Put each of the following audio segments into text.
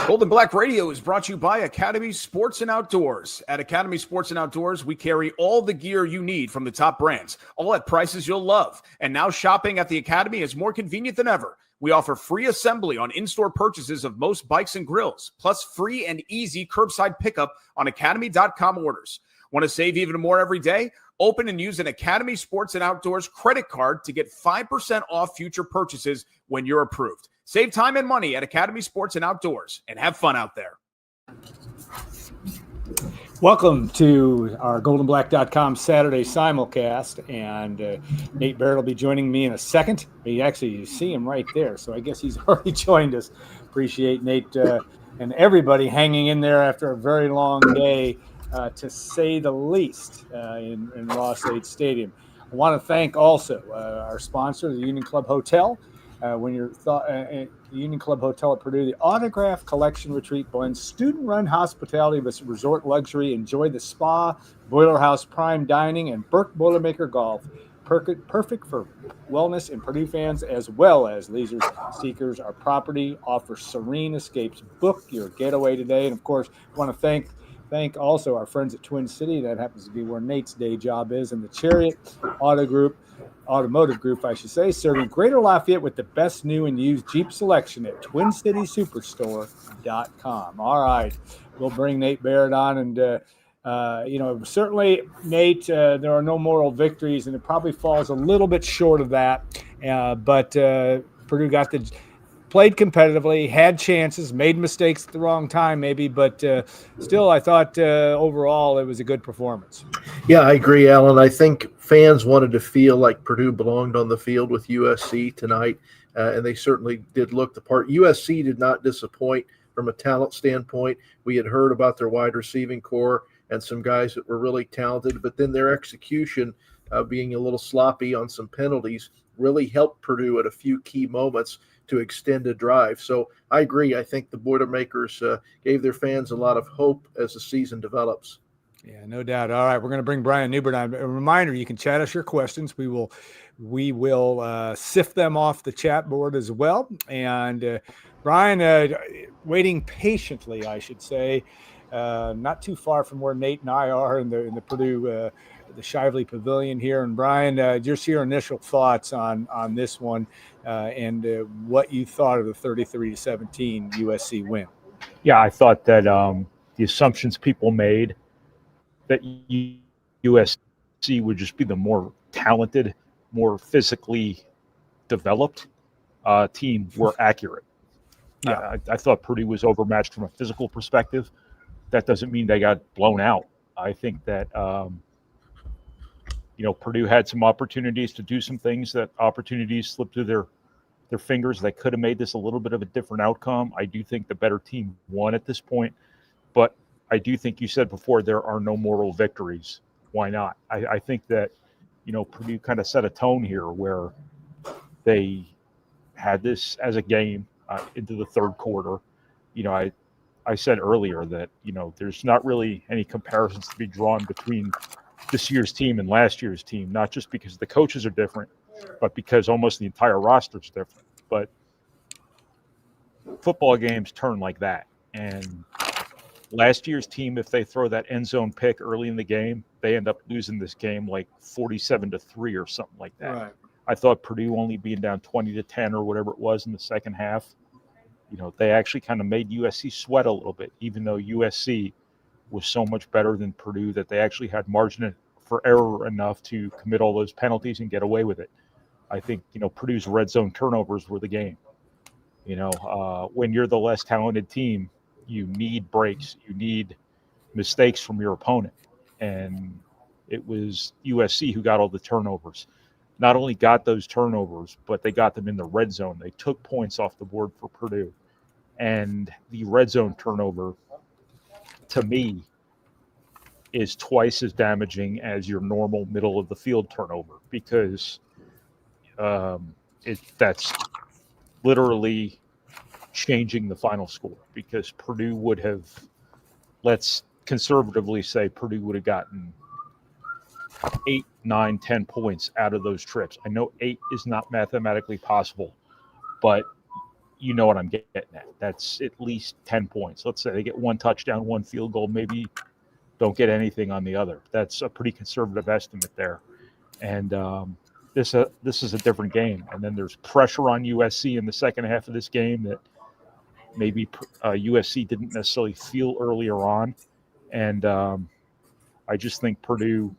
Gold and Black Radio is brought to you by Academy Sports and Outdoors. At Academy Sports and Outdoors, we carry all the gear you need from the top brands, all at prices you'll love. And now shopping at the Academy is more convenient than ever. We offer free assembly on in-store purchases of most bikes and grills, plus free and easy curbside pickup on academy.com orders. Want to save even more every day? Open and use an Academy Sports and Outdoors credit card to get 5% off future purchases when you're approved. Save time and money at Academy Sports and Outdoors and have fun out there. Welcome to our goldenblack.com Saturday simulcast, and Nate Barrett will be joining me in a second. You see him right there, so I guess he's already joined us. Appreciate Nate and everybody hanging in there after a very long day, to say the least, in Ross 8 Stadium. I want to thank also our sponsor, the Union Club Hotel. When you're the Union Club Hotel at Purdue, the Autograph Collection Retreat blends student-run hospitality with resort luxury. Enjoy the spa, Boiler House prime dining, and Burke Boilermaker golf. Perfect for wellness and Purdue fans as well as leisure seekers. Our property offers serene escapes. Book your getaway today. And, of course, I want to thank also our friends at Twin City. That happens to be where Nate's day job is, and the Chariot Automotive Group, serving Greater Lafayette with the best new and used Jeep selection at TwinCitySuperstore.com. All right, we'll bring Nate Barrett on, and certainly, Nate, there are no moral victories, and it probably falls a little bit short of that. But Purdue played competitively, had chances, made mistakes at the wrong time maybe, but still I thought overall it was a good performance. Yeah, I agree, Alan. I think fans wanted to feel like Purdue belonged on the field with USC tonight, and they certainly did look the part. USC did not disappoint from a talent standpoint. We had heard about their wide receiving core and some guys that were really talented, but then their execution being a little sloppy on some penalties really helped Purdue at a few key moments to extend a drive. So I agree. I think the Boilermakers gave their fans a lot of hope as the season develops. Yeah, no doubt. All right, we're going to bring Brian Newbert on. A reminder, you can chat us your questions. We will sift them off the chat board as well. And Brian, waiting patiently, I should say, not too far from where Nate and I are in the Purdue, the Shively Pavilion here. And Brian, just your initial thoughts on this one, and what you thought of the 33-17 USC win. Yeah, I thought that the assumptions people made that USC would just be the more talented, more physically developed team were accurate. Yeah. I thought Purdue was overmatched from a physical perspective. That doesn't mean they got blown out. I think that Purdue had some opportunities to do some things, that opportunities slipped through their fingers that could have made this a little bit of a different outcome. I do think the better team won at this point, but I do think you said before there are no moral victories. Why not? I think that, Purdue kind of set a tone here where they had this as a game into the third quarter. I said earlier that, there's not really any comparisons to be drawn between this year's team and last year's team, not just because the coaches are different, but because almost the entire roster is different. But football games turn like that. And last year's team, if they throw that end zone pick early in the game, they end up losing this game like 47-3 or something like that. Right. I thought Purdue only being down 20-10 or whatever it was in the second half, they actually kind of made USC sweat a little bit, even though USC was so much better than Purdue that they actually had margin for error enough to commit all those penalties and get away with it. I think, Purdue's red zone turnovers were the game. When you're the less talented team, you need breaks, you need mistakes from your opponent. And it was USC who got all the turnovers. Not only got those turnovers, but they got them in the red zone. They took points off the board for Purdue. And the red zone turnover, to me, is twice as damaging as your normal middle of the field turnover, because that's literally changing the final score, because Purdue would have, let's conservatively say, Purdue would have gotten 8, 9, 10 points out of those trips. I know 8 is not mathematically possible, but you know what I'm getting at. That's at least 10 points. Let's say they get one touchdown, one field goal, maybe don't get anything on the other. That's a pretty conservative estimate there. And this is a different game. And then there's pressure on USC in the second half of this game that maybe USC didn't necessarily feel earlier on. And I just think Purdue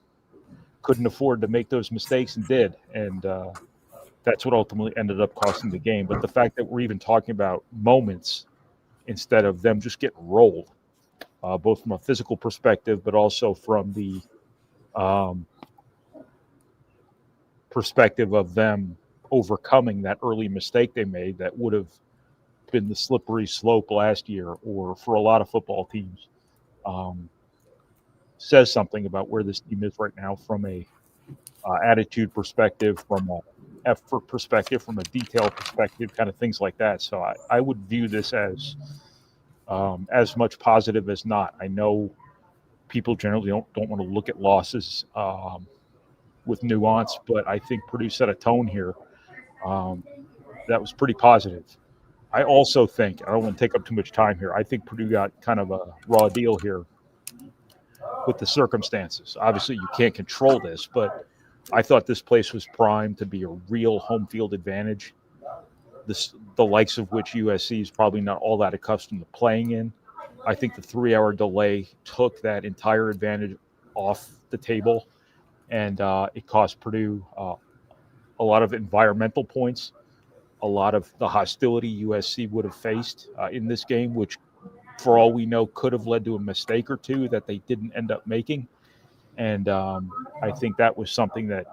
couldn't afford to make those mistakes and did. And that's what ultimately ended up costing the game. But the fact that we're even talking about moments instead of them just getting rolled, both from a physical perspective, but also from the perspective of them overcoming that early mistake they made that would have been the slippery slope last year or for a lot of football teams, says something about where this team is right now from a attitude perspective, from a effort perspective, from a detail perspective, kind of things like that. So I would view this as much positive as not. I know people generally don't want to look at losses with nuance, but I think Purdue set a tone here that was pretty positive. I also think, I don't want to take up too much time here, I think Purdue got kind of a raw deal here with the circumstances. Obviously, you can't control this, but I thought this place was primed to be a real home field advantage, the likes of which USC is probably not all that accustomed to playing in. I think the 3-hour delay took that entire advantage off the table, and it cost Purdue a lot of environmental points, a lot of the hostility USC would have faced in this game, which for all we know could have led to a mistake or two that they didn't end up making. And I think that was something that,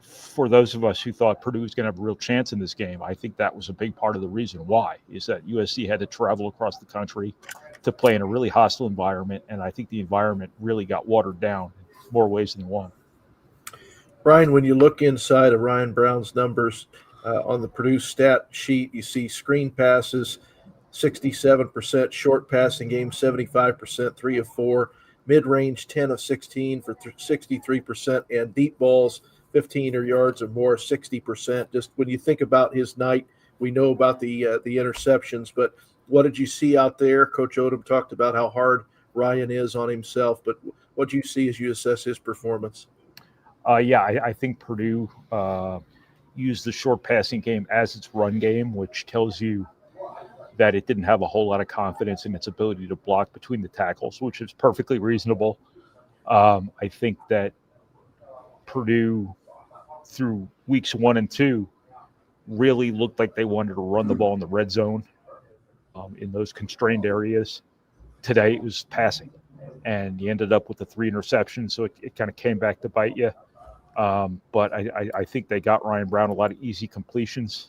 for those of us who thought Purdue was going to have a real chance in this game, I think that was a big part of the reason why, is that USC had to travel across the country to play in a really hostile environment, and I think the environment really got watered down in more ways than one. Brian, when you look inside of Ryan Brown's numbers on the Purdue stat sheet, you see screen passes, 67%, short passing game, 75%, 3 of 4, mid-range, 10 of 16 for 63%, and deep balls, 15 or yards or more, 60%. Just when you think about his night, we know about the interceptions, but what did you see out there? Coach Odom talked about how hard Ryan is on himself, but what do you see as you assess his performance? I think Purdue used the short passing game as its run game, which tells you that it didn't have a whole lot of confidence in its ability to block between the tackles, which is perfectly reasonable. I think that Purdue, through weeks 1 and 2, really looked like they wanted to run the ball in the red zone in those constrained areas. Today it was passing, and you ended up with the 3 interceptions, so it kind of came back to bite you. But I think they got Ryan Brown a lot of easy completions,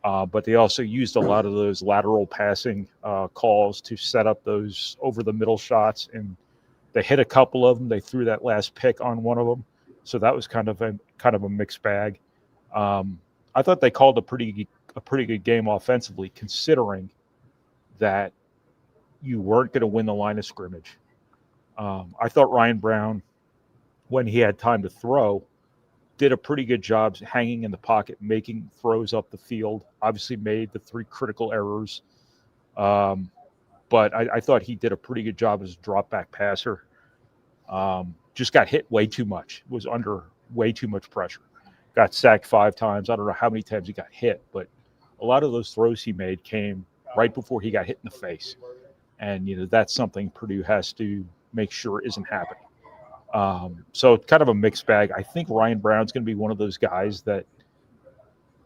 but they also used a lot of those lateral passing calls to set up those over-the-middle shots, and they hit a couple of them. They threw that last pick on one of them, so that was kind of a mixed bag. I thought they called a pretty good game offensively, considering that you weren't going to win the line of scrimmage. I thought Ryan Brown, when he had time to throw, did a pretty good job hanging in the pocket, making throws up the field. Obviously made the 3 critical errors. But I thought he did a pretty good job as a drop-back passer. Just got hit way too much, was under way too much pressure. Got sacked 5 times. I don't know how many times he got hit, but a lot of those throws he made came right before he got hit in the face. And, that's something Purdue has to make sure isn't happening. So kind of a mixed bag. I think Ryan Brown's going to be one of those guys that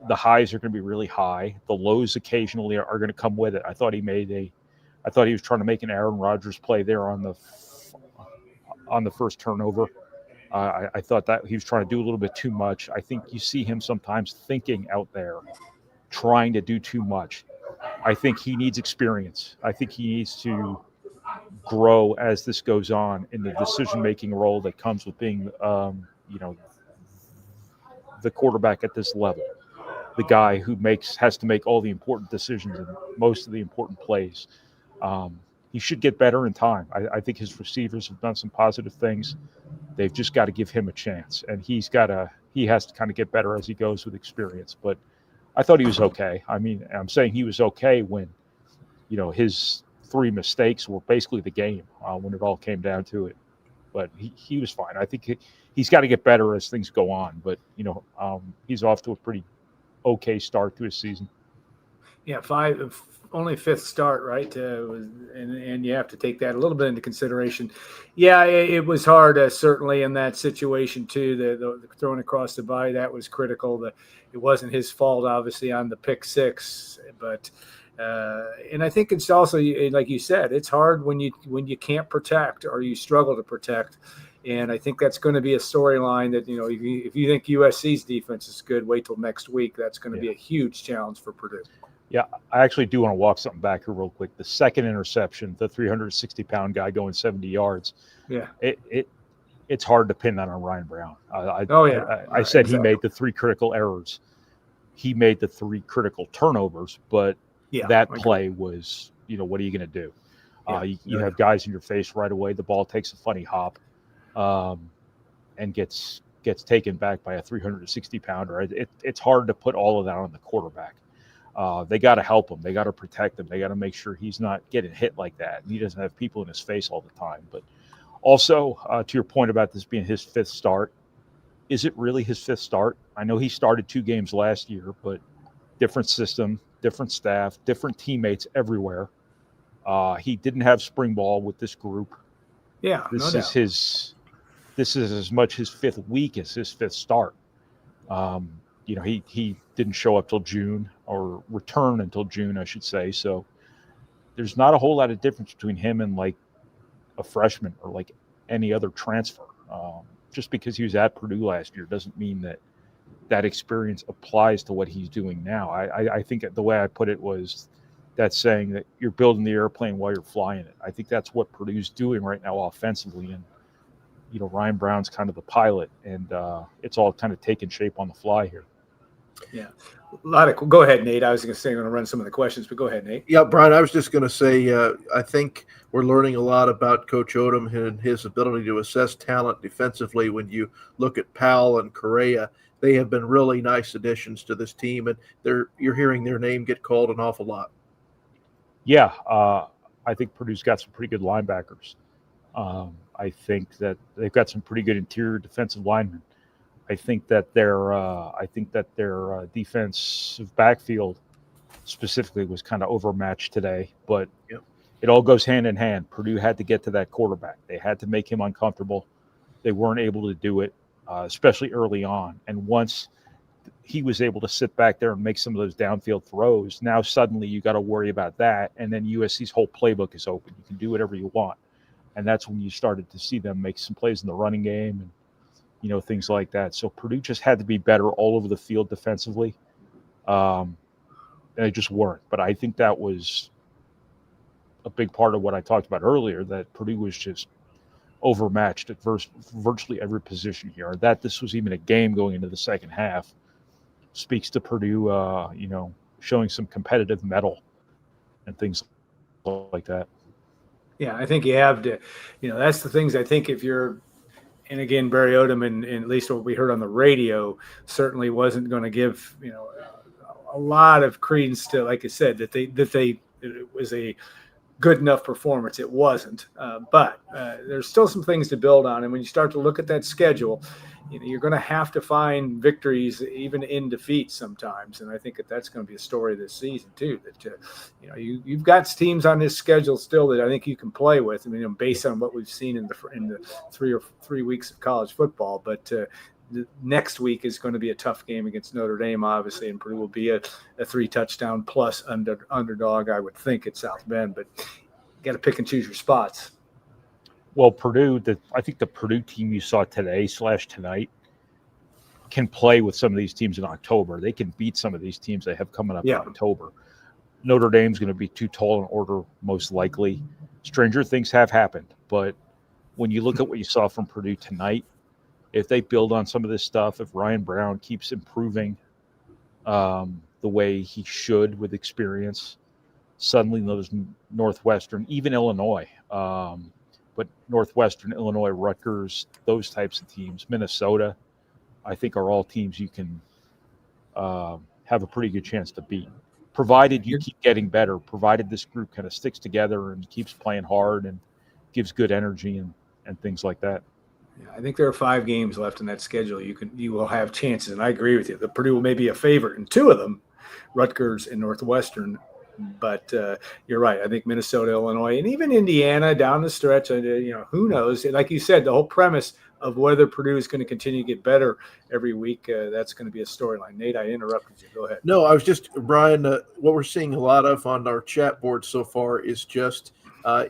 the highs are going to be really high. The lows occasionally are going to come with it. I thought he was trying to make an Aaron Rodgers play there on the first turnover. I thought that he was trying to do a little bit too much. I think you see him sometimes thinking out there, trying to do too much. I think he needs experience. I think he needs to grow as this goes on in the decision-making role that comes with being, the quarterback at this level, the guy who has to make all the important decisions and most of the important plays. He should get better in time. I think his receivers have done some positive things. They've just got to give him a chance, and he has to kind of get better as he goes with experience. But I thought he was okay. I mean, I'm saying he was okay when, his 3 mistakes were basically the game when it all came down to it. But he was fine. I think he's got to get better as things go on. But, he's off to a pretty okay start to his season. Yeah, only 5th start, right? And you have to take that a little bit into consideration. Yeah, it was hard, certainly in that situation too. The throwing across the body, that was critical. It wasn't his fault, obviously, on the pick 6, but and I think it's also, like you said, it's hard when you can't protect or you struggle to protect. And I think that's going to be a storyline that, if you think USC's defense is good, wait till next week. That's going to be a huge challenge for Purdue. Yeah, I actually do want to walk something back here real quick. The second interception, the 360-pound guy going 70 yards. Yeah, it's hard to pin that on Ryan Brown. I said exactly. He made the 3 critical errors. He made the 3 critical turnovers, but that play was, what are you going to do? You have guys in your face right away. The ball takes a funny hop, and gets taken back by a 360-pounder. It's hard to put all of that on the quarterback. They got to help him. They got to protect him. They got to make sure he's not getting hit like that. And he doesn't have people in his face all the time. But also, to your point about this being his 5th start, is it really his 5th start? I know he started 2 games last year, but different system, different staff, different teammates everywhere. He didn't have spring ball with this group. Yeah, this is as much his 5th week as his 5th start. He didn't show up till June, or return until June, I should say. So there's not a whole lot of difference between him and like a freshman or like any other transfer. Just because he was at Purdue last year doesn't mean that experience applies to what he's doing now. I think the way I put it was that saying that you're building the airplane while you're flying it. I think that's what Purdue's doing right now offensively. And, Ryan Brown's kind of the pilot, and it's all kind of taking shape on the fly here. Yeah. Go ahead, Nate. I was going to say I'm going to run some of the questions, but go ahead, Nate. Yeah, Brian, I was just going to say I think we're learning a lot about Coach Odom and his ability to assess talent defensively. When you look at Powell and Correa, they have been really nice additions to this team, and you're hearing their name get called an awful lot. Yeah, I think Purdue's got some pretty good linebackers. I think that they've got some pretty good interior defensive linemen. I think that their defensive backfield specifically was kind of overmatched today, but it all goes hand in hand. Purdue had to get to that quarterback. They had to make him uncomfortable. They weren't able to do it, especially early on. And once he was able to sit back there and make some of those downfield throws, now suddenly you got to worry about that. And then USC's whole playbook is open. You can do whatever you want. And that's when you started to see them make some plays in the running game and, things like that. So Purdue just had to be better all over the field defensively. And they just weren't. But I think that was a big part of what I talked about earlier, that Purdue was just overmatched at virtually every position here. That this was even a game going into the second half speaks to Purdue, showing some competitive mettle and things like that. Yeah, I think you have to, that's the things I think if you're, and again, Barry Odom, and at least what we heard on the radio, certainly wasn't going to give, a lot of credence to, like I said, that it was a good enough performance. It wasn't, but there's still some things to build on. And when you start to look at that schedule, you're going to have to find victories even in defeat sometimes. And I think that's going to be a story this season too, that, you've got teams on this schedule still that I think you can play with. I mean, based on what we've seen in the 3 weeks of college football, but the next week is going to be a tough game against Notre Dame, obviously, and Purdue will be a 3-touchdown plus underdog, I would think, at South Bend, but you got to pick and choose your spots. Well, Purdue, I think the Purdue team you saw today/tonight can play with some of these teams in October. They can beat some of these teams they have coming up in October. Notre Dame's going to be too tall in order, most likely. Stranger things have happened, but when you look at what you saw from Purdue tonight, if they build on some of this stuff, if Ryan Brown keeps improving the way he should with experience, suddenly those Northwestern, even Illinois, but Northwestern, Illinois, Rutgers, those types of teams, Minnesota, I think are all teams you can have a pretty good chance to beat, provided you keep getting better, provided this group kind of sticks together and keeps playing hard and gives good energy and things like that. Yeah, I think there are 5 games left in that schedule. You will have chances, and I agree with you. The Purdue may be a favorite in 2 of them, Rutgers and Northwestern. But you're right. I think Minnesota, Illinois, and even Indiana down the stretch. Who knows? Like you said, the whole premise of whether Purdue is going to continue to get better every week, that's going to be a storyline. Nate, I interrupted you. Go ahead. No, I was just, Brian, what we're seeing a lot of on our chat board so far is just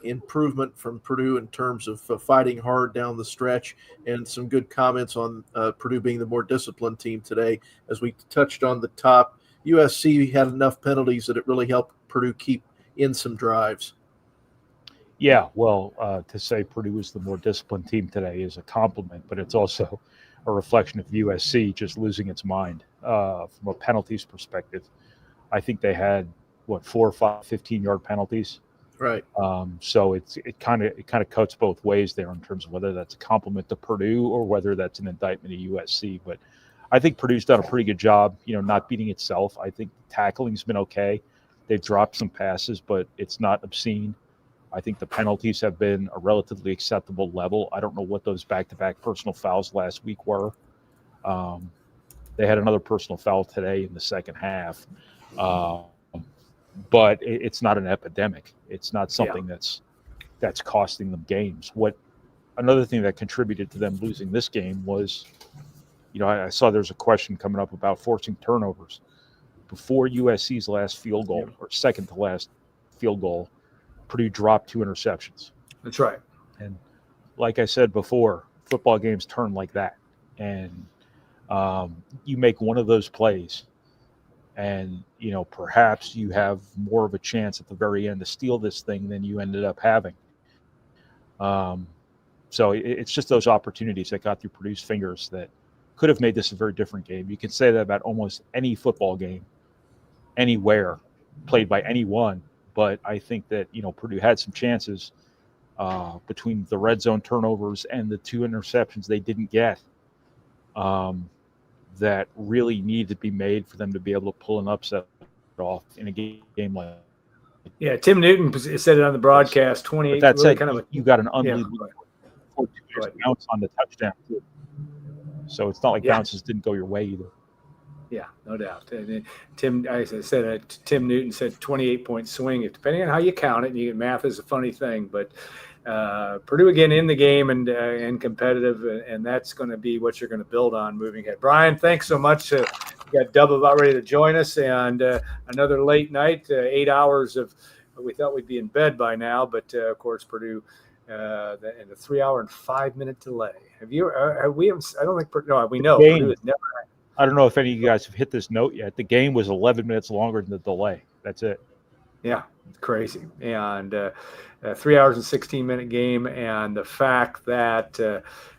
improvement from Purdue in terms of fighting hard down the stretch, and some good comments on Purdue being the more disciplined team today. As we touched on the top, USC had enough penalties that it really helped Purdue keep in some drives. Yeah, well, to say Purdue is the more disciplined team today is a compliment, but it's also a reflection of USC just losing its mind from a penalties perspective. I think they had 4 or 5 15-yard penalties. Right. So it kind of cuts both ways there in terms of whether that's a compliment to Purdue or whether that's an indictment of USC. But I think Purdue's done a pretty good job, not beating itself. I think tackling's been okay. They've dropped some passes, but it's not obscene. I think the penalties have been a relatively acceptable level. I don't know what those back-to-back personal fouls last week were. They had another personal foul today in the second half. But it's not an epidemic. It's not something that's costing them games. Another thing that contributed to them losing this game was, I saw there's a question coming up about forcing turnovers. Before USC's last field goal, or second to last field goal, Purdue dropped 2 interceptions. That's right. And like I said before, football games turn like that. And you make one of those plays, and perhaps you have more of a chance at the very end to steal this thing than you ended up having. So it's just those opportunities that got through Purdue's fingers that could have made this a very different game. You can say that about almost any football game, anywhere, played by anyone. But I think that Purdue had some chances between the red zone turnovers and the 2 interceptions they didn't get. That really need to be made for them to be able to pull an upset off in a game like that. Yeah, Tim Newton said it on the broadcast. 28. But that said, kind of you got an unbelievable bounce on the touchdown too. So it's not like bounces didn't go your way either. Yeah, no doubt. And Tim Newton said 28-point swing. Depending on how you count it, math is a funny thing, but Purdue again in the game and competitive, and that's going to be what you're going to build on moving ahead. Brian, thanks so much. We got Dub about ready to join us, and another late night, 8 hours of. We thought we'd be in bed by now, but of course Purdue. And a 3-hour and 5-minute delay. We haven't. I don't think. No, we know. Purdue has never. I don't know if any of you guys have hit this note yet. The game was 11 minutes longer than the delay. That's it. Yeah, it's crazy. And a 3 hours and 16-minute game, and the fact that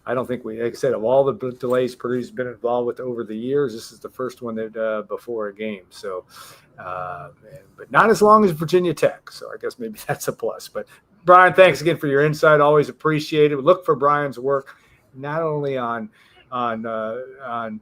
I don't think like I said, of all the delays Purdue's been involved with over the years, this is the first one that before a game. So, but not as long as Virginia Tech. So I guess maybe that's a plus. But Brian, thanks again for your insight. Always appreciate it. Look for Brian's work, not only on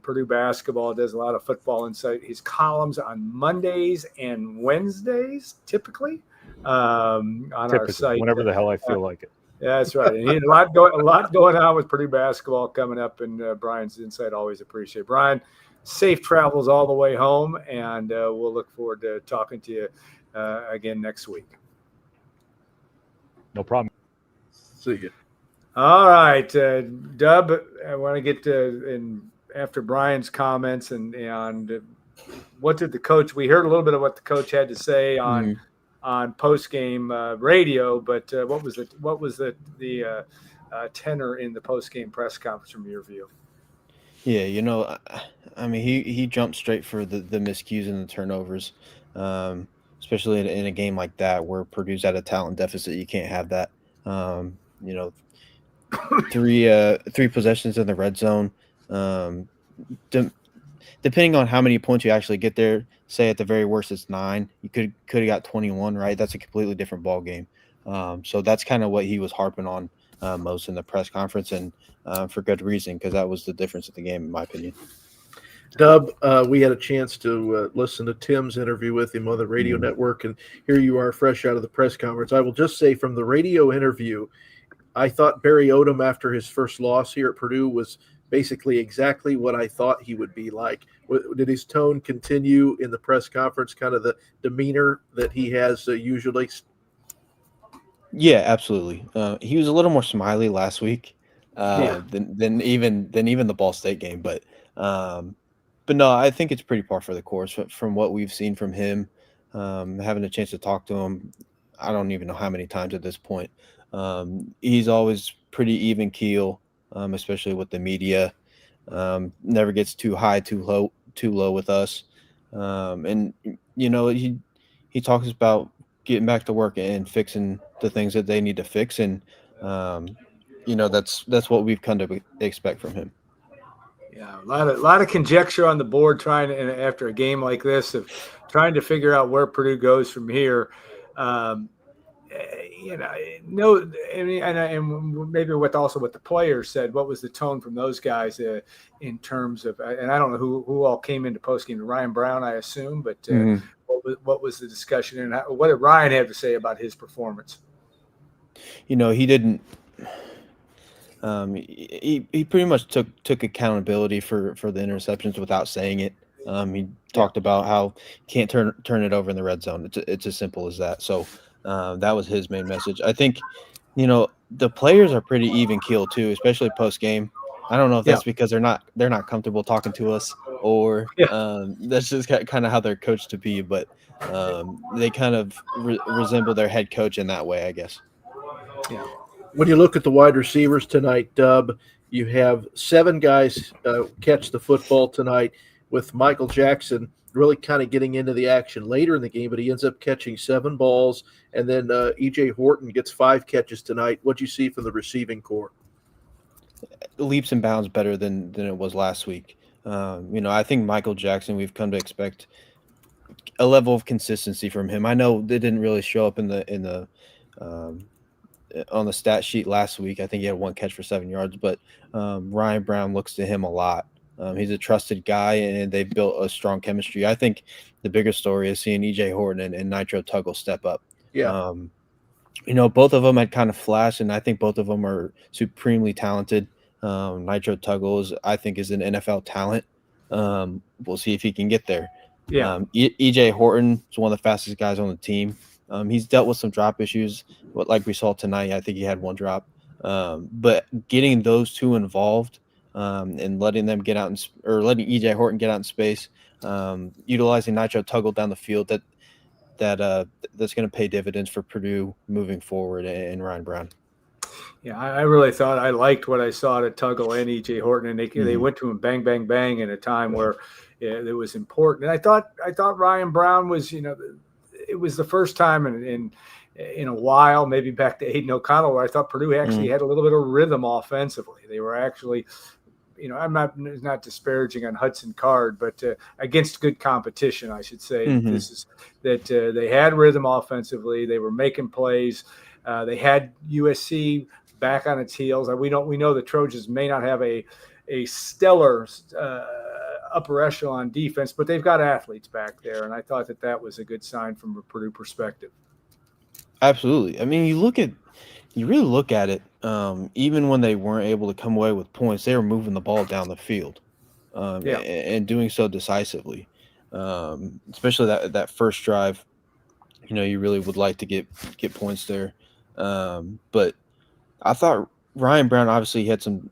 Purdue basketball. Does a lot of football insight. His columns on Mondays and Wednesdays, typically, on our site. Whenever the hell I feel like it. Yeah, that's right. And he had a lot going on with Purdue basketball coming up, and Brian's insight always appreciate. Brian, safe travels all the way home, and we'll look forward to talking to you again next week. No problem. See you. All right, Dub, I want to get after Brian's comments and what did the coach? We heard a little bit of what the coach had to say on post-game radio, but what was the tenor in the post-game press conference from your view? Yeah, I mean, he jumped straight for the miscues and the turnovers, especially in a game like that where Purdue's at a talent deficit. You can't have that. Three possessions in the red zone. Depending on how many points you actually get there, say at the very worst it's 9. You could have got 21, right? That's a completely different ball game. So that's kind of what he was harping on most in the press conference, and for good reason, because that was the difference of the game, in my opinion. Dub, we had a chance to listen to Tim's interview with him on the radio network, and here you are fresh out of the press conference. I will just say from the radio interview, I thought Barry Odom, after his first loss here at Purdue, was basically exactly what I thought he would be like. Did his tone continue in the press conference, kind of the demeanor that he has usually? Yeah, absolutely. He was a little more smiley last week than even the Ball State game, but no, I think it's pretty par for the course from what we've seen from him. Having a chance to talk to him, I don't even know how many times at this point. He's always pretty even keel, especially with the media. Never gets too high, too low with us. And he talks about getting back to work and fixing the things that they need to fix, and that's what we've come to expect from him. Yeah, a lot of conjecture on the board after a game like this of trying to figure out where Purdue goes from here. And maybe what the players said. What was the tone from those guys in terms of? And I don't know who all came into postgame. Ryan Brown, I assume, but what was the discussion, and what did Ryan have to say about his performance? He didn't. He pretty much took accountability for the interceptions without saying it. He talked about how you can't turn it over in the red zone. It's as simple as that. So that was his main message. I think the players are pretty even keel too, especially post game. I don't know if that's because they're not comfortable talking to us, or that's just kind of how they're coached to be. But they kind of resemble their head coach in that way, I guess. Yeah. When you look at the wide receivers tonight, Dub, you have 7 guys catch the football tonight, with Michael Jackson really kind of getting into the action later in the game, but he ends up catching 7 balls. And then E.J. Horton gets 5 catches tonight. What'd you see from the receiving corps? Leaps and bounds better than it was last week. I think Michael Jackson, we've come to expect a level of consistency from him. I know they didn't really show up in the on the stat sheet last week. I think he had 1 catch for 7 yards, but Ryan Brown looks to him a lot. He's a trusted guy, and they've built a strong chemistry. I think the bigger story is seeing E.J. Horton and Nitro Tuggle step up. Yeah. Both of them had kind of flashed, and I think both of them are supremely talented. Nitro Tuggle I think is an NFL talent. We'll see if he can get there. Yeah. E.J. Horton is one of the fastest guys on the team. He's dealt with some drop issues, but like we saw tonight, I think he had 1 drop. But getting those 2 involved and letting them get out letting E.J. Horton get out in space, utilizing Nitro Tuggle down the field, that's going to pay dividends for Purdue moving forward, and Ryan Brown. Yeah, I really thought I liked what I saw to Tuggle and E.J. Horton, and they went to him bang, bang, bang in a time where it was important. And I thought Ryan Brown was, it was the first time in a while, maybe back to Aiden O'Connell, where I thought Purdue actually had a little bit of rhythm offensively. They were actually, I'm not disparaging on Hudson Card, but against good competition, I should say. This is that they had rhythm offensively. They were making plays. They had USC back on its heels. We know the Trojans may not have a stellar upper echelon defense, but they've got athletes back there, and I thought that was a good sign from a Purdue perspective. Absolutely. I mean, you really look at it. Even when they weren't able to come away with points, they were moving the ball down the field, and doing so decisively. Especially that first drive, you really would like to get points there. But I thought Ryan Brown obviously had some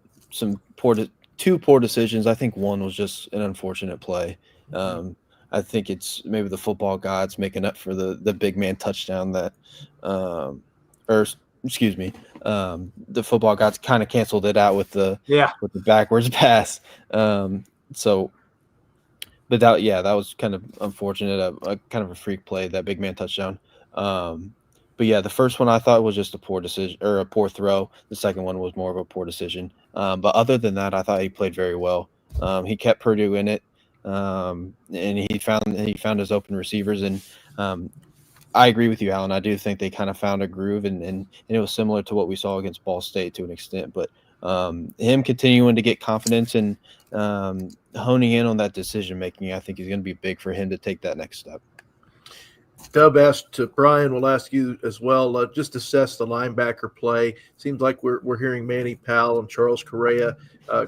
two poor decisions. I think one was just an unfortunate play. I think it's maybe the football gods making up for the big man touchdown that, the football gods kind of canceled it out with the backwards pass. But that was kind of unfortunate, a kind of a freak play, that big man touchdown. But yeah, the first one I thought was just a poor decision or a poor throw. The second one was more of a poor decision. But other than that, I thought he played very well. He kept Purdue in it, and he found his open receivers. And I agree with you, Alan. I do think they kind of found a groove, and it was similar to what we saw against Ball State to an extent. But him continuing to get confidence and honing in on that decision making, I think is going to be big for him to take that next step. Dub asked Brian, will ask you as well, just assess the linebacker play. Seems like we're hearing Manny Powell and Charles Correa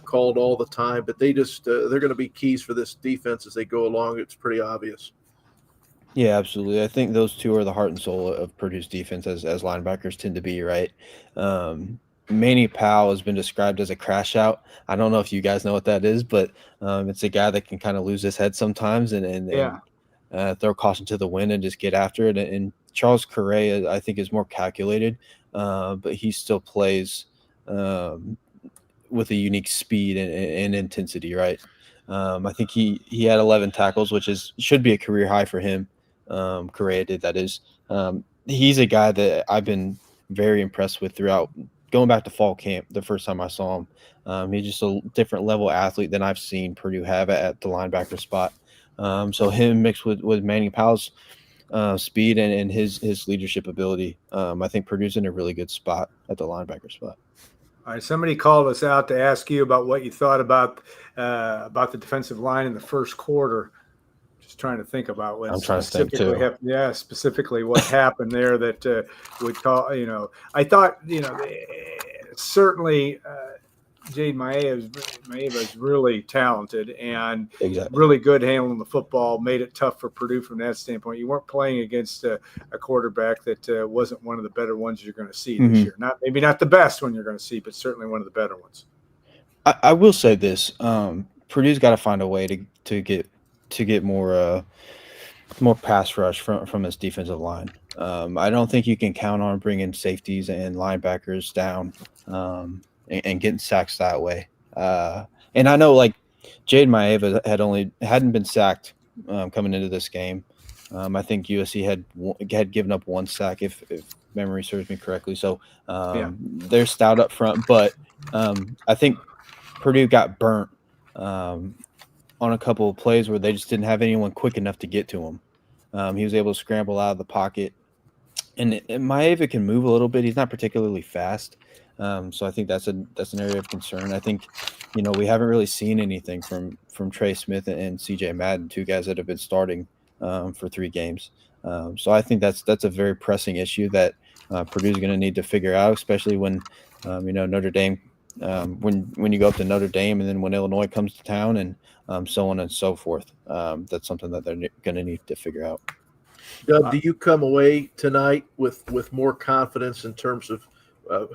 called all the time, but they're going to be keys for this defense as they go along. It's pretty obvious. Yeah, absolutely. I think those two are the heart and soul of Purdue's defense, as linebackers tend to be, right? Manny Powell has been described as a crash out. I don't know if you guys know what that is, but it's a guy that can kind of lose his head sometimes and throw caution to the wind and just get after it. And Charles Correa, I think, is more calculated, but he still plays with a unique speed and intensity, right? I think he had 11 tackles, which should be a career high for him. Correa did, that is. He's a guy that I've been very impressed with throughout going back to fall camp. The first time I saw him, he's just a different level athlete than I've seen Purdue have at the linebacker spot. So him mixed with Manny Powell's speed and his leadership ability, I think Purdue's in a really good spot at the linebacker spot. All right, somebody called us out to ask you about what you thought about the defensive line in the first quarter. Just trying to think about what specifically happened. Yeah, specifically what happened there that would call. I thought certainly Jade Maeva is really talented and really good handling the football. Made it tough for Purdue from that standpoint. You weren't playing against a quarterback that wasn't one of the better ones you're going to see this year. Maybe not the best one you're going to see, but certainly one of the better ones. I will say this: Purdue's got to find a way to get more pass rush from this defensive line. I don't think you can count on bringing safeties and linebackers down and getting sacks that way. And I know like Jade Maeva hadn't been sacked coming into this game. I think USC had given up one sack if memory serves me correctly. So they're stout up front, but I think Purdue got burnt on a couple of plays where they just didn't have anyone quick enough to get to him. He was able to scramble out of the pocket, and Maeva can move a little bit. He's not particularly fast, so I think that's an area of concern. I think we haven't really seen anything from Trey Smith and CJ Madden, two guys that have been starting for 3 games. So I think that's a very pressing issue that Purdue's going to need to figure out, especially when Notre Dame. When you go up to Notre Dame and then when Illinois comes to town and so on and so forth, that's something that they're going to need to figure out. Dub, do you come away tonight with more confidence in terms of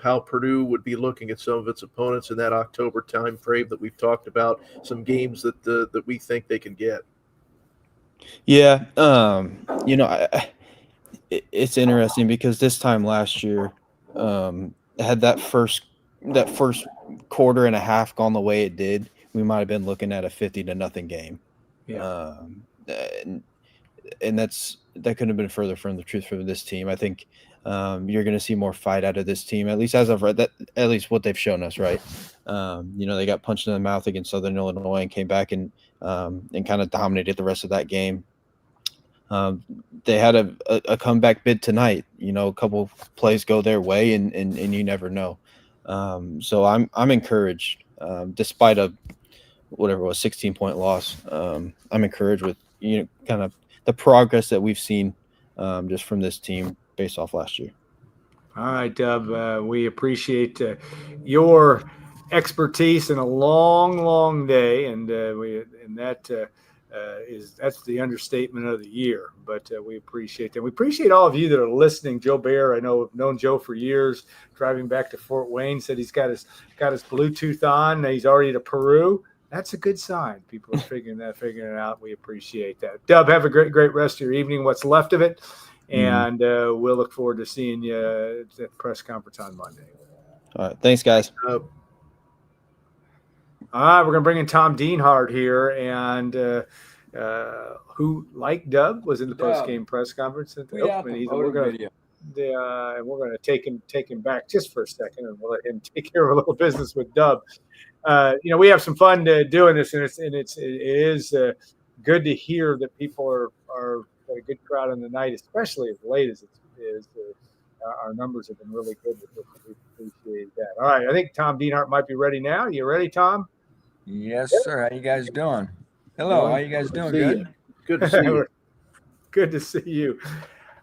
how Purdue would be looking at some of its opponents in that October time frame that we've talked about, some games that we think they can get? Yeah, it's interesting because this time last year had that first quarter and a half gone the way it did, we might have been looking at a 50-0 game. Yeah. And that couldn't have been further from the truth for this team. I think you're going to see more fight out of this team, at least as I've read that, at least what they've shown us, right? They got punched in the mouth against Southern Illinois and came back and kind of dominated the rest of that game. They had a comeback bid tonight. A couple plays go their way, and you never know. So I'm encouraged, despite a 16-point loss. I'm encouraged with kind of the progress that we've seen just from this team based off last year. All right, Dub. We appreciate your expertise in a long, long day, and that's the understatement of the year. But we appreciate that. We appreciate all of you that are listening. Joe Bear, I know, I've known Joe for years. Driving back to Fort Wayne, said he's got his Bluetooth on. He's already to Peru. That's a good sign. People are figuring it out. We appreciate that. Dub, have a great rest of your evening, what's left of it. And we'll look forward to seeing you at the press conference on Monday. All right. Thanks, guys. All right, we're going to bring in Tom Dienhart here, and who, like Dub, was in the post-game press conference. We're going to take him back just for a second, and we'll let him take care of a little business with Dub. We have some fun doing this, and it is good to hear that people are a good crowd on the night, especially as late as it is. our numbers have been really good with this. We appreciate that. All right, I think Tom Dienhart might be ready now. You ready, Tom? Yes, sir. How you guys doing? Hello. How you guys doing? Good. Good to see you. Good to see you.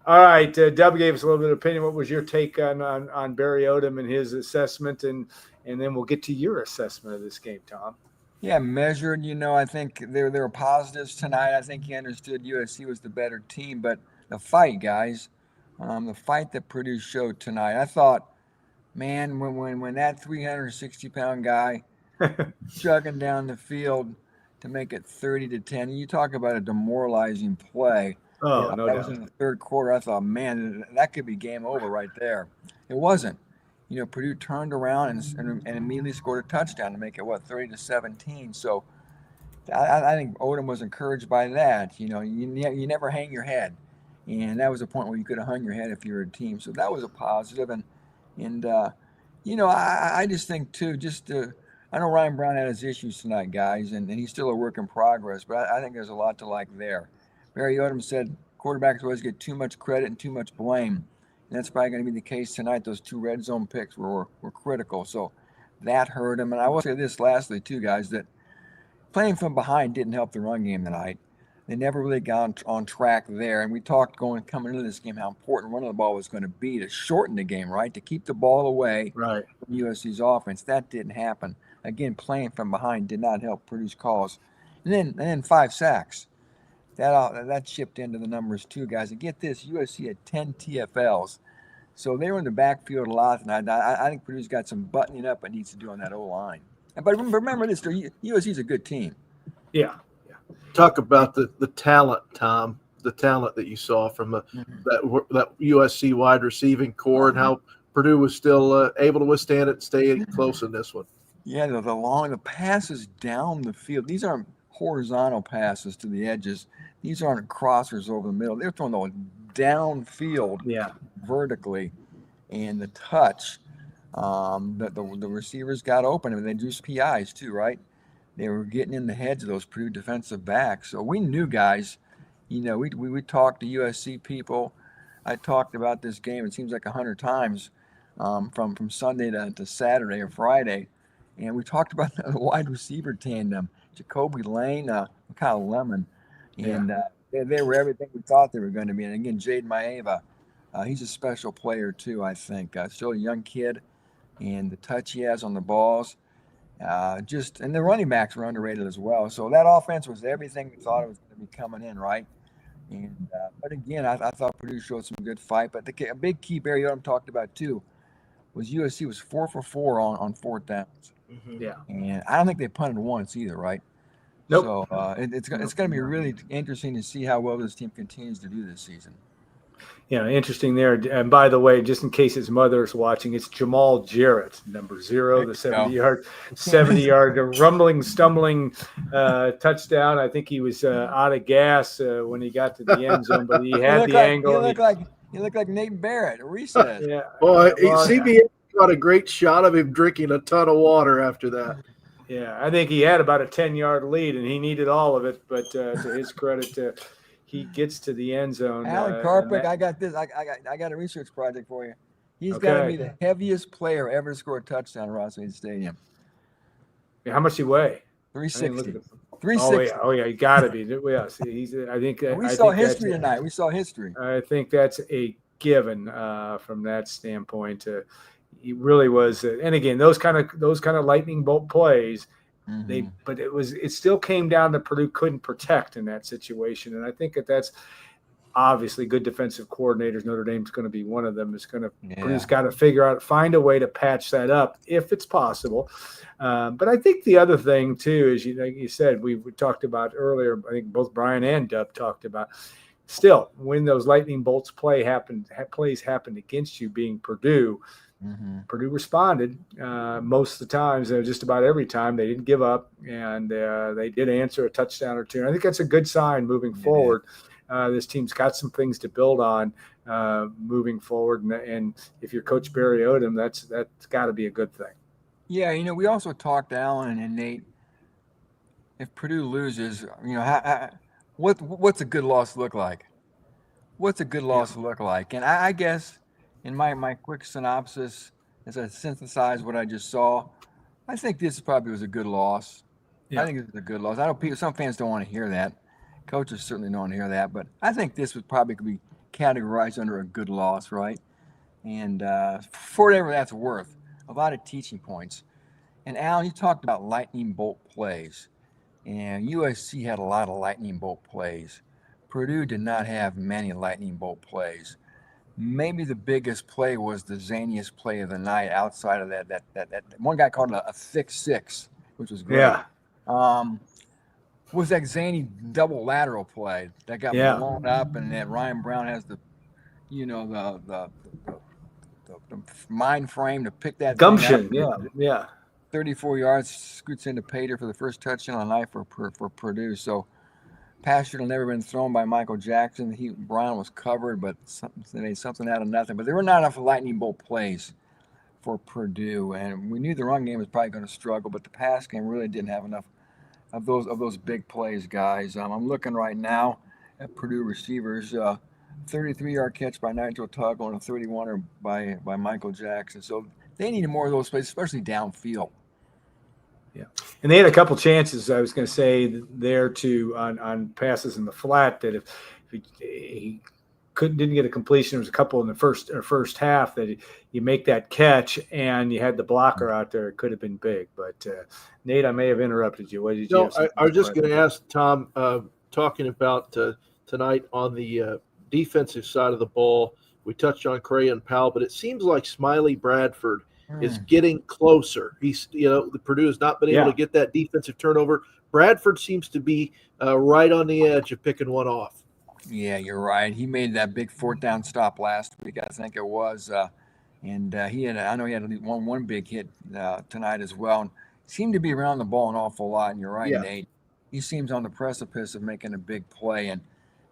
All right, Dub gave us a little bit of opinion. What was your take on Barry Odom and his assessment, and then we'll get to your assessment of this game, Tom. Yeah, measured. I think there were positives tonight. I think he understood USC was the better team, but the fight, guys, the fight that Purdue showed tonight, I thought, man, when that 360-pound guy chugging down the field to make it 30-10, you talk about a demoralizing play. Oh, no that doubt. was in the third quarter. I thought, man, that could be game over right there. It wasn't. Purdue turned around and immediately scored a touchdown to make it 30-17. So I think Odom was encouraged by that. You never hang your head, and that was a point where you could have hung your head if you were a team. So that was a positive. And I just think too, I know Ryan Brown had his issues tonight, guys, and he's still a work in progress. But I think there's a lot to like there. Barry Odom said quarterbacks always get too much credit and too much blame. And that's probably going to be the case tonight. Those 2 red zone picks were critical. So that hurt him. And I will say this lastly, too, guys, that playing from behind didn't help the run game tonight. They never really got on track there. And we talked coming into this game how important running the ball was going to be to shorten the game, right? To keep the ball away from USC's offense. That didn't happen. Again, playing from behind did not help Purdue's cause. And then 5 sacks. That chipped into the numbers too, guys. And get this, USC had 10 TFLs. So they were in the backfield a lot tonight. I think Purdue's got some buttoning up it needs to do on that O-line. But remember this, USC's a good team. Yeah. Talk about the talent, Tom, the talent that you saw from that USC wide receiving core and how Purdue was still able to withstand it and stay close in this one. Yeah, the passes down the field. These aren't horizontal passes to the edges. These aren't crossers over the middle. They're throwing those downfield vertically. And the touch, the receivers got open. And they drew PIs too, right? They were getting in the heads of those Purdue defensive backs. So we knew, guys, we talked to USC people. I talked about this game, it seems like 100 times from Sunday to Saturday or Friday. And we talked about the wide receiver tandem, Jacoby Lane, Kyle Lemon. And they were everything we thought they were going to be. And again, Jaden Maeva, he's a special player too, I think. Still a young kid, and the touch he has on the balls. And the running backs were underrated as well. So that offense was everything we thought it was going to be coming in, right? And but again, I thought Purdue showed some good fight. But a big key Barry Odom talked about too was USC was 4 for 4 on 4th downs. Mm-hmm. Yeah, and I don't think they punted once either, right? Nope. So it's going to be really interesting to see how well this team continues to do this season. Interesting there. And by the way, just in case his mother's watching, it's Jamal Jarrett, number 0, the 70-yard rumbling, stumbling touchdown. I think he was out of gas when he got to the end zone, but he had the angle. He looked like Nate Barrett at recess. Yeah. Well, CBS got a great shot of him drinking a ton of water after that. Yeah, I think he had about a 10-yard lead, and he needed all of it. But to his credit, he gets to the end zone. Alan Karpick, I got this. I got a research project for you. He's got to be the heaviest player ever to score a touchdown at Ross-Ade Stadium. Yeah, how much he weigh? 360. 360. Oh yeah, he got to be. Yeah, see, I think we saw history tonight. We saw history. I think that's a given from that standpoint. He really was, and again, those kind of lightning bolt plays. Mm-hmm. But it still came down to Purdue couldn't protect in that situation, and I think that's obviously good defensive coordinators. Notre Dame's going to be one of them. Purdue's got to find a way to patch that up if it's possible. But I think the other thing too is, like you said, we talked about earlier. I think both Brian and Dub talked about. Still, when those lightning bolts plays happened against you, being Purdue. Mm-hmm. Purdue responded most of the times, just about every time. They didn't give up, and they did answer a touchdown or two. And I think that's a good sign moving forward. This team's got some things to build on moving forward, and if you're Coach Barry Odom, that's got to be a good thing. Yeah, we also talked to Alan and Nate. If Purdue loses, what's a good loss look like? What's a good loss look like? And I guess in my quick synopsis, as I synthesize what I just saw, I think this probably was a good loss. Yeah. I think it was a good loss. I know some fans don't want to hear that. Coaches certainly don't want to hear that, but I think this would probably be categorized under a good loss, right? And for whatever that's worth, a lot of teaching points. And Alan, you talked about lightning bolt plays, and USC had a lot of lightning bolt plays. Purdue did not have many lightning bolt plays. Maybe the biggest play was the zaniest play of the night outside of that one guy called it a thick six, which was great. Yeah. Was that zany double lateral play that got blown up, and that Ryan Brown has the mind frame to pick that gumption. thing up. Yeah. 34 yards, scoots into Pater for the first touchdown on the night for Purdue. So pass should have never been thrown by Michael Jackson. Brown was covered, but they made something out of nothing. But there were not enough lightning bolt plays for Purdue, and we knew the run game was probably going to struggle, but the pass game really didn't have enough of those big plays, guys. I'm looking right now at Purdue receivers. 33-yard catch by Nigel Tuggle and a 31er by Michael Jackson. So they needed more of those plays, especially downfield. Yeah, and they had a couple chances. I was going to say there too on passes in the flat that if he didn't get a completion, there was a couple in the first half that you make that catch and you had the blocker out there. It could have been big. But Nate, I may have interrupted you. What did you? No, I was just going to ask Tom, talking about tonight on the defensive side of the ball. We touched on Cray and Powell, but it seems like Smiley Bradford is getting closer. He's, the Purdue has not been able to get that defensive turnover. Bradford seems to be right on the edge of picking one off. Yeah, you're right. He made that big fourth down stop last week, I think it was, and I know he had one big hit tonight as well. And seemed to be around the ball an awful lot. And you're right, Nate. He seems on the precipice of making a big play, and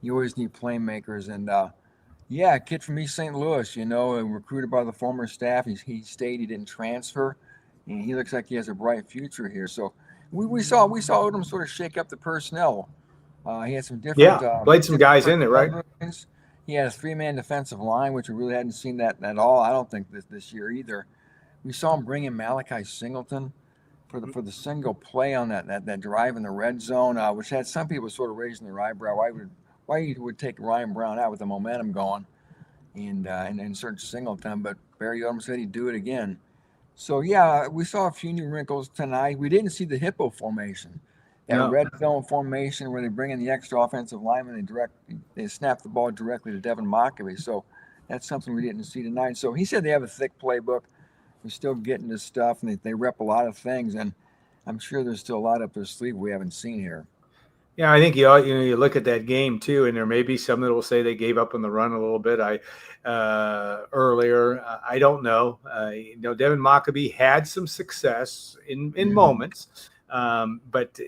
you always need playmakers. And a kid from East St. Louis, recruited by the former staff. He stayed. He didn't transfer, and he looks like he has a bright future here. So we saw Odom sort of shake up the personnel. He had some different played some guys in there, right? He had a 3-man defensive line, which we really hadn't seen that at all. I don't think this year either. We saw him bring in Malachi Singleton for the single play on that drive in the red zone, which had some people sort of raising their eyebrow. Why you would take Ryan Brown out with the momentum going and insert Singleton, but Barry Odom said he'd do it again. So we saw a few new wrinkles tonight. We didn't see the hippo formation. That red zone formation where they bring in the extra offensive lineman, they snap the ball directly to Devin Mockaby. So that's something we didn't see tonight. So he said they have a thick playbook. They're still getting this stuff, and they rep a lot of things. And I'm sure there's still a lot up their sleeve we haven't seen here. Yeah, I think you look at that game too, and there may be some that will say they gave up on the run a little bit. Earlier, I don't know. Devin Mockaby had some success in moments, but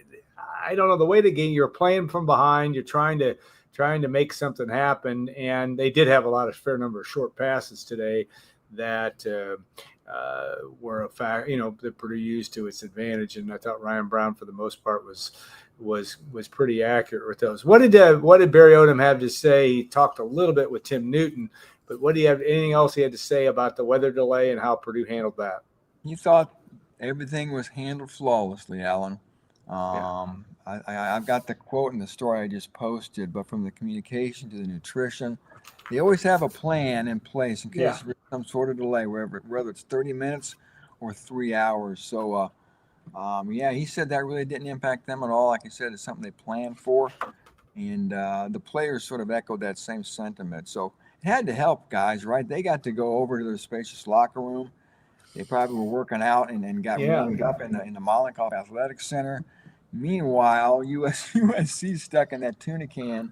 I don't know the way the game. You're playing from behind. You're trying to make something happen, and they did have a fair number of short passes today that were a fact. That Purdue used to its advantage, and I thought Ryan Brown for the most part was pretty accurate with those. What did Barry Odom have to say? He talked a little bit with Tim Newton, but what do you have? Anything else he had to say about the weather delay and how Purdue handled that? He thought everything was handled flawlessly, Alan. I've got the quote in the story I just posted, but from the communication to the nutrition, they always have a plan in place in case there's some sort of delay, whether it's 30 minutes or 3 hours. So, he said that really didn't impact them at all. Like I said, it's something they planned for, and the players sort of echoed that same sentiment. So it had to help, guys, right? They got to go over to their spacious locker room. They probably were working out and got warmed up in the Mollenkoff Athletic Center. Meanwhile, USC stuck in that tuna can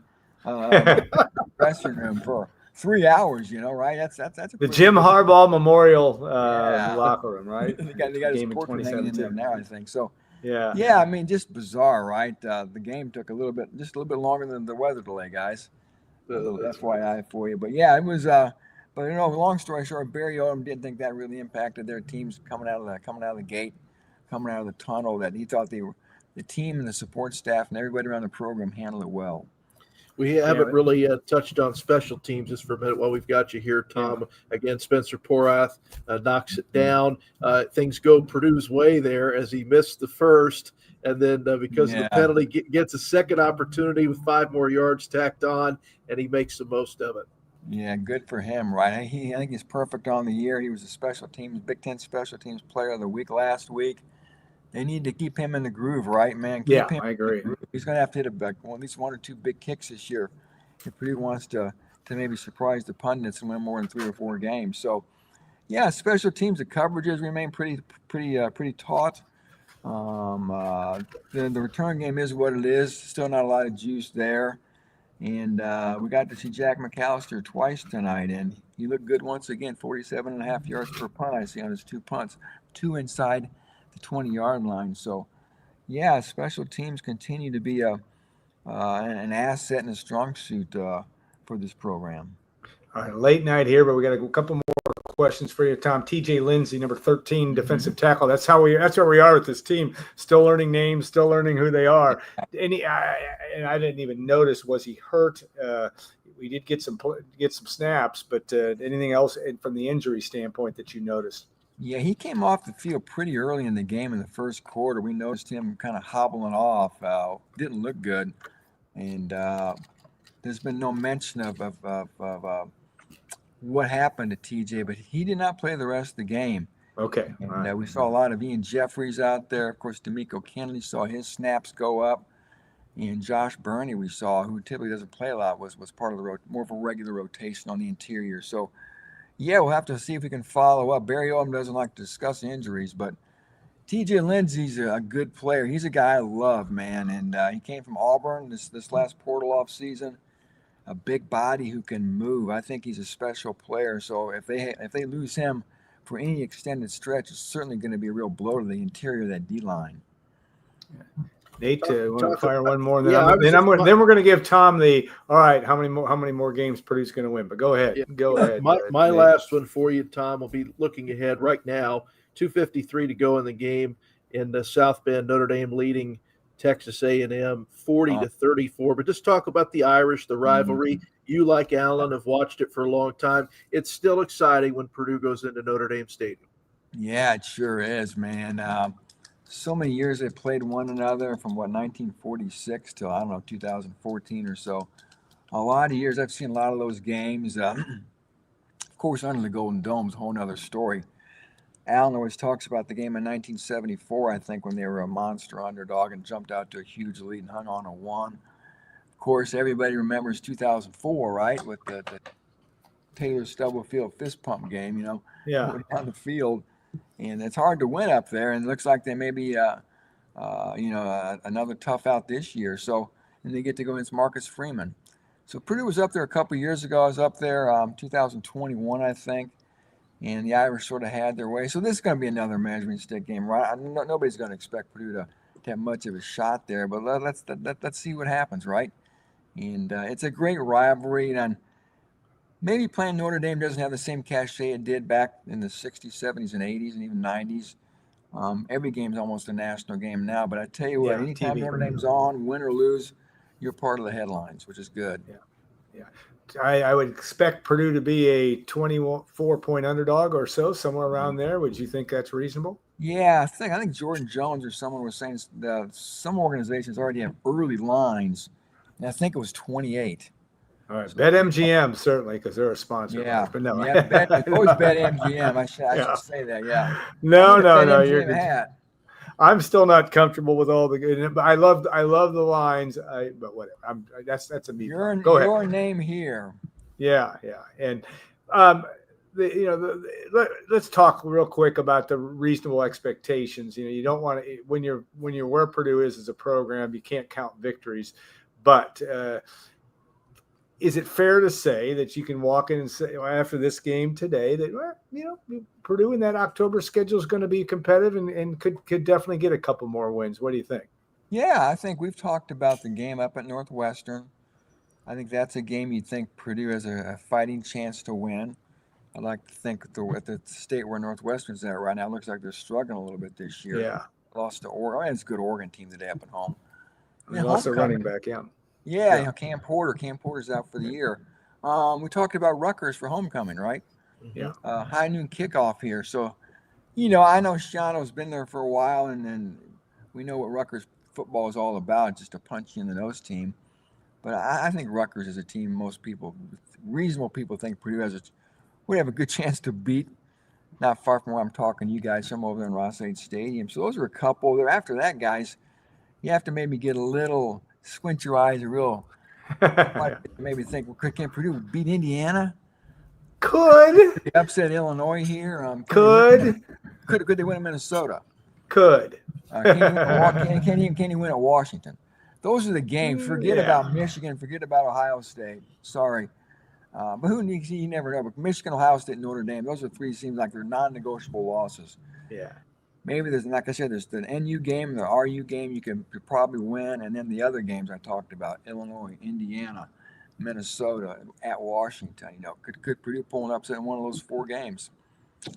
dressing room for 3 hours. Right? That's the Jim Harbaugh Memorial locker room, right? they got his portrait hanging in there now, I think. So I mean, just bizarre, right? The game took just a little bit longer than the weather delay, guys. A little FYI for you, but it was. But long story short, Barry Odom didn't think that really impacted their teams coming out of the gate, coming out of the tunnel. That he thought the team and the support staff and everybody around the program handled it well. We haven't really touched on special teams just for a minute while we've got you here, Tom. Yeah. Again, Spencer Porath knocks it down. Things go Purdue's way there as he missed the first, and then because of the penalty, gets a second opportunity with 5 more yards tacked on, and he makes the most of it. Yeah, good for him, right? I think he's perfect on the year. He was a Big Ten Special Teams Player of the Week last week. They need to keep him in the groove, right, man? Keep him I agree. He's going to have to hit at least 1 or 2 big kicks this year if Purdue wants to maybe surprise the pundits and win more than 3 or 4 games. So, yeah, special teams, the coverages remain pretty taut. The return game is what it is. Still not a lot of juice there. And we got to see Jack McAllister twice tonight, and he looked good once again, 47.5 yards per punt. I see on his 2 punts, 2 inside the 20-yard line. So, yeah, special teams continue to be an asset and a strong suit for this program. All right, late night here, but we got a couple more questions for you, Tom. TJ Lindsey, number 13, defensive tackle. That's where we are with this team. Still learning names, still learning who they are. And I didn't even notice, was he hurt? We did get some snaps, but anything else from the injury standpoint that you noticed? Yeah, he came off the field pretty early in the game in the first quarter. We noticed him kind of hobbling off. Didn't look good. And there's been no mention of what happened to TJ, but he did not play the rest of the game. Okay. And we saw a lot of Ian Jeffries out there. Of course, D'Amico Kennedy saw his snaps go up. And Josh Burney we saw, who typically doesn't play a lot, was part of the more of a regular rotation on the interior. So, yeah, we'll have to see if we can follow up. Barry Odom doesn't like to discuss injuries, but TJ Lindsey's a good player. He's a guy I love, man. And he came from Auburn this last portal off season. A big body who can move. I think he's a special player. So if they lose him for any extended stretch, it's certainly going to be a real blow to the interior of that D-line. Nate, want to fire one more? Then we're going to give Tom all right, how many more games Purdue's going to win? But go ahead. Go ahead. My last one for you, Tom, will be looking ahead right now. 2:53 to go in the game in the South Bend, Notre Dame leading Texas A&M 40-34. But just talk about the Irish, the rivalry. You, like Alan, have watched it for a long time. It's still exciting when Purdue goes into Notre Dame Stadium. Yeah, it sure is, man. So many years they played one another from 1946 till 2014 or so. A lot of years. I've seen a lot of those games. Of course, under the Golden Dome is a whole nother story. Alan always talks about the game in 1974, I think, when they were a monster underdog and jumped out to a huge lead and hung on a 1. Of course, everybody remembers 2004, right, with the Taylor Stubblefield fist pump game, on the field. And it's hard to win up there, and it looks like they may be, another tough out this year. So, and they get to go against Marcus Freeman. So Purdue was up there a couple of years ago. I was up there 2021, I think, and the Irish sort of had their way. So this is going to be another measuring stick game, right? Nobody's going to expect Purdue to have much of a shot there, but let's see what happens, right? And it's a great rivalry, and maybe playing Notre Dame doesn't have the same cachet it did back in the 60s, 70s, and 80s, and even 90s. Every game's almost a national game now, but I tell you what, anytime Notre Dame's on, win or lose, you're part of the headlines, which is good. Yeah. I would expect Purdue to be a 24-point underdog or so, somewhere around there. Would you think that's reasonable? Yeah, I think Jordan Jones or someone was saying that some organizations already have early lines, and I think it was 28. All right, BetMGM certainly, because they're a sponsor. Yeah, but no, always BetMGM. I should say that. Yeah. No, you're good. I'm still not comfortable with all the. But I love the lines. But whatever. That's a me. Go ahead. Your name here. Yeah, and let's talk real quick about the reasonable expectations. You don't want to when you're where Purdue is as a program, you can't count victories, but. Is it fair to say that you can walk in and say after this game today that Purdue in that October schedule is going to be competitive and could definitely get a couple more wins? What do you think? Yeah, I think we've talked about the game up at Northwestern. I think that's a game you'd think Purdue has a fighting chance to win. I'd like to think at the state where Northwestern's at right now, it looks like they're struggling a little bit this year. Yeah. Lost to Oregon. It's a good Oregon team today up at home. They lost their running back, yeah. Yeah, Cam Porter's out for the year. We talked about Rutgers for homecoming, right? Yeah. High noon kickoff here. So, I know Shano's been there for a while, and then we know what Rutgers football is all about, just a punch you in the nose team. But I think Rutgers is a team reasonable people think Purdue would have a good chance to beat. Not far from where I'm talking to you guys, some over there in Ross-Ade Stadium. So those are a couple. After that, guys, you have to maybe get a little, squint your eyes, maybe think, well, can Purdue beat Indiana? Could They upset Illinois here. Could they win at Minnesota? Could. Can he win at Washington? Those are the games. Forget about Michigan. Forget about Ohio State. Sorry. But you never know. But Michigan, Ohio State, and Notre Dame, those are three seems like they're non-negotiable losses. Yeah. Maybe like I said, there's the NU game and the RU game you could probably win. And then the other games I talked about, Illinois, Indiana, Minnesota, at Washington. Could Purdue pull an upset in one of those four games?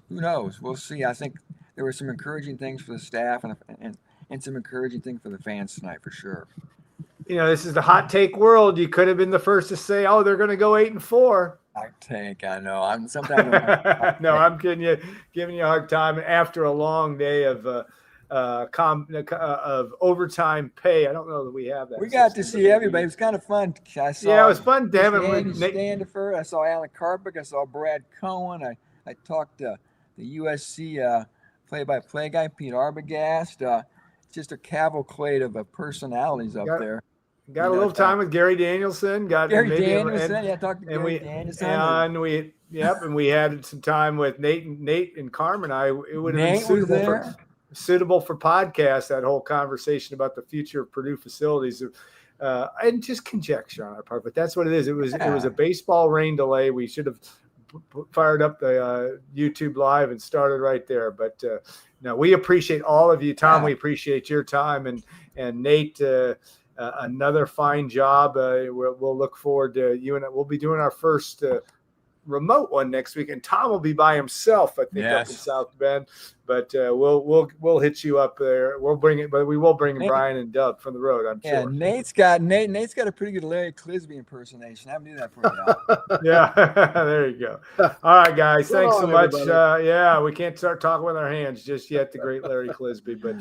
Who knows? We'll see. I think there were some encouraging things for the staff and some encouraging things for the fans tonight for sure. This is the hot take world. You could have been the first to say, "Oh, they're going to go 8-4." I know. I'm sometimes. No, I'm kidding you. Giving you a hard time after a long day of overtime pay. I don't know that we have that. We got to see everybody. It was kind of fun. It was fun. Damn it, Standifer. I saw Alan Karpick. I saw Brad Cohen. I talked to the USC play-by-play guy, Pete Arbogast. Just a cavalcade of personalities up there. Got a little time with Gary Danielson. I talked to Gary Danielson. And we had some time with Nate and Carmen. It would have been suitable for podcast, that whole conversation about the future of Purdue facilities. And just conjecture on our part, but that's what it is. It was a baseball rain delay. We should have fired up the YouTube live and started right there. But no, we appreciate all of you, Tom. We appreciate your time, and Nate. Another fine job. We'll look forward to you, and we'll be doing our first remote one next week. And Tom will be by himself, I think, up in South Bend. But we'll hit you up there. We'll bring it, but we will bring Brian and Doug from the road, I'm sure. Yeah, Nate's got a pretty good Larry Clisby impersonation. I haven't do that for you. Yeah, there you go. All right, guys, thanks so much. We can't start talking with our hands just yet. The great Larry Clisby, but.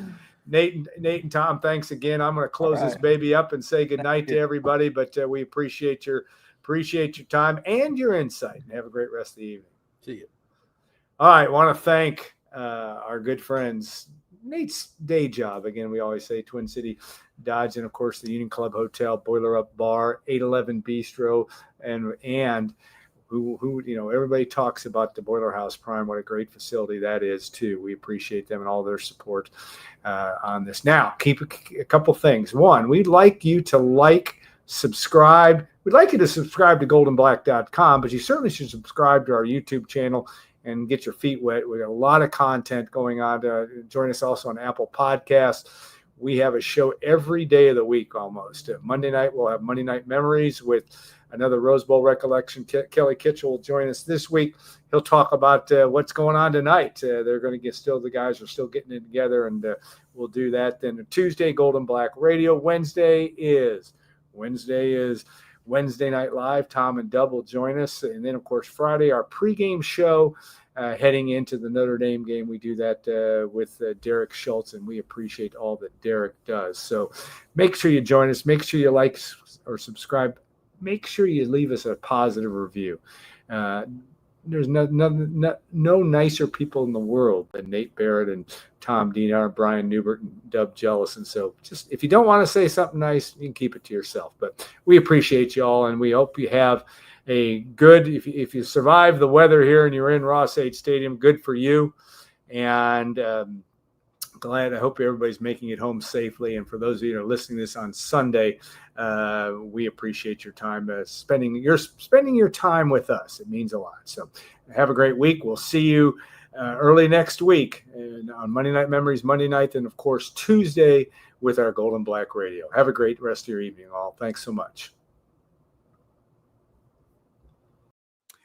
Nate and Tom, thanks again. I'm going to close this baby up and say goodnight to everybody, but we appreciate your time and your insight, and have a great rest of the evening. See you. All right. Want to thank our good friends, Nate's day job. Again, we always say Twin City Dodge, and of course the Union Club Hotel, Boiler Up Bar, 811 Bistro, and who everybody talks about the Boiler House Prime. What a great facility that is too. We appreciate them and all their support on this. Now, keep a couple things. One, we'd like you to subscribe. We'd like you to subscribe to goldenblack.com, but you certainly should subscribe to our YouTube channel and get your feet wet. We got a lot of content going on. Join us also on Apple Podcasts. We have a show every day of the week almost. Monday night, we'll have Monday Night Memories with another Rose Bowl recollection. Kelly Kitchell will join us this week. He'll talk about what's going on tonight. They're going to the guys are still getting it together, and we'll do that. Then Tuesday, Golden Black Radio. Wednesday is Wednesday Night Live. Tom and Dub will join us. And then, of course, Friday, our pregame show heading into the Notre Dame game. We do that with Derek Schultz, and we appreciate all that Derek does. So make sure you join us. Make sure you like or subscribe. Make sure you leave us a positive review. There's no nicer people in the world than Nate Barrett and Tom Dienar, Brian Newbert, and Dub Jellison. So just if you don't want to say something nice, you can keep it to yourself. But we appreciate you all, and we hope you have a good, if you survive the weather here and you're in Ross-Ade Stadium, good for you. And glad. I hope everybody's making it home safely. And for those of you who are listening to this on Sunday, we appreciate your time spending your time with us. It means a lot. So have a great week. We'll see you early next week and on Monday Night Memories Monday night, and of course Tuesday with our Golden Black Radio. Have a great rest of your evening, all. Thanks so much.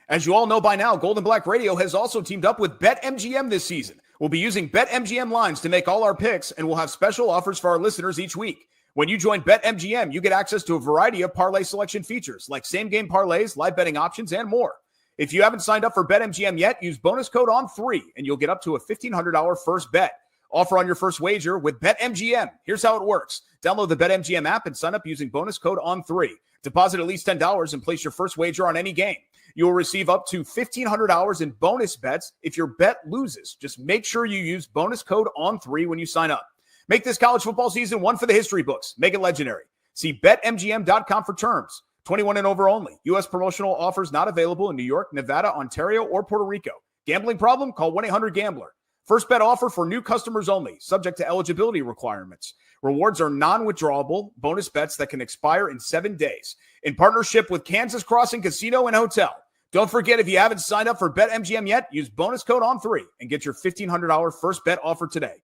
As you all know by now, Golden Black Radio has also teamed up with BetMGM this season. We'll be using BetMGM lines to make all our picks, and we'll have special offers for our listeners each week. When you join BetMGM, you get access to a variety of parlay selection features like same-game parlays, live betting options, and more. If you haven't signed up for BetMGM yet, use bonus code ON3 and you'll get up to a $1,500 first bet. Offer on your first wager with BetMGM. Here's how it works. Download the BetMGM app and sign up using bonus code ON3. Deposit at least $10 and place your first wager on any game. You will receive up to $1,500 in bonus bets if your bet loses. Just make sure you use bonus code ON3 when you sign up. Make this college football season one for the history books. Make it legendary. See BetMGM.com for terms. 21 and over only. U.S. promotional offers not available in New York, Nevada, Ontario, or Puerto Rico. Gambling problem? Call 1-800-GAMBLER. First bet offer for new customers only, subject to eligibility requirements. Rewards are non-withdrawable bonus bets that can expire in 7 days. In partnership with Kansas Crossing Casino and Hotel. Don't forget, if you haven't signed up for BetMGM yet, use bonus code ON3 and get your $1,500 first bet offer today.